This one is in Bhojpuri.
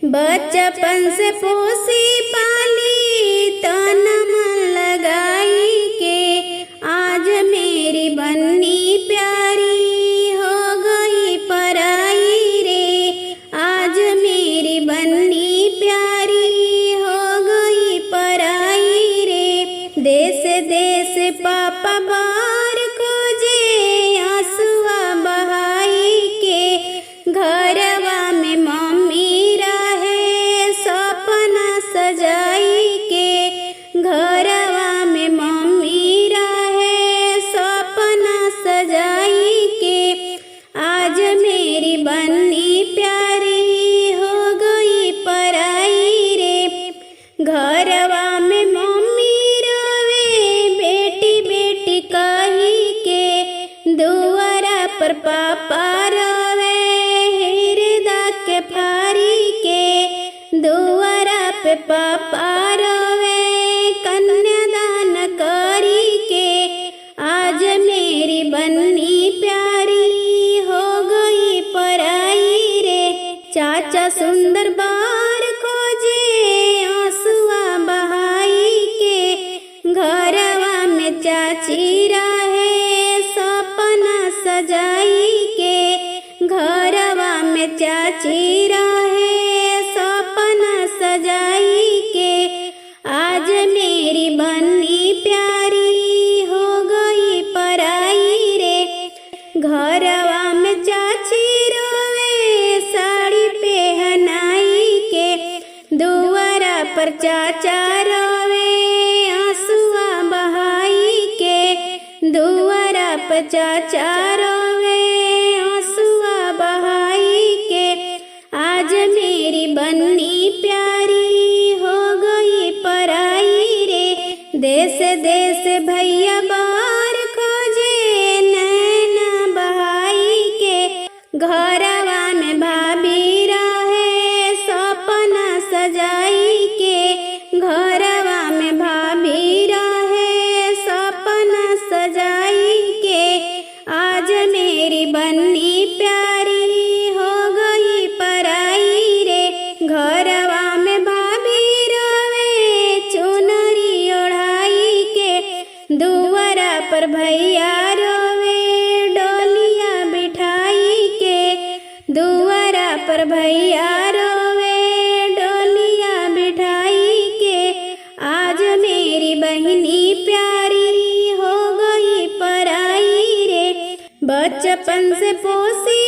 बचपन से पोसी पाली तन मन लगाई के, आज मेरी बन्नी प्यारी हो गई पराई रे। आज मेरी बन्नी प्यारी हो गई पराई रे। देश देश पापा बार खोजे आंसुआ बहाई के, घरवा में मम्मी रहे सपना सजाई के। घरवा में मम्मी रहे सपना सजाई के, आज मेरी बन्नी प्यारी हो गई पराई रे। घरवा में मम्मी रोवे बेटी बेटी कही के, दुआरा पर पापा रोवे हृदय के फारी के। दुआरा पे पापा रोवे कन्यादान करी के, आज मेरी बन्नी प्यारी हो गई पराई रे। चाचा सुंदर बार खोजे आंसुआ बहाई के, घरवा में चाची रहे सपना सजाई के। घरवा में चाची रहे सपना सजाई के, आज मेरी बन्नी प्यारी हो गई पराई रे। घरवा में चाची रोवे साड़ी पहनाई के, दुआरा पर चाचा रोवे आंसुआ बहाई के। दुआरा पर चाचा रोवे आंसुआ बहाई के, आज मेरी बन्नी प्यारी हो गई पराई रे। देश देश भैया बार खोजे नैना बहाई के, घरवा में भाभी रहे सपना सजाई के। घरवा में भाभी रहे सपना सजाई के, आज मेरी बन्नी प्यारी हो गई पराई रे। घरवा में भाभी रोवे चुनरी ओढ़ाई के, दुआरा पर भैया रोवे डोलिया बिठाई के। दुआरा पर भैया रोवे डोलिया बिठाई के, आज मेरी बहनी प्यारी हो गई पराई रे। बचपन से पोसी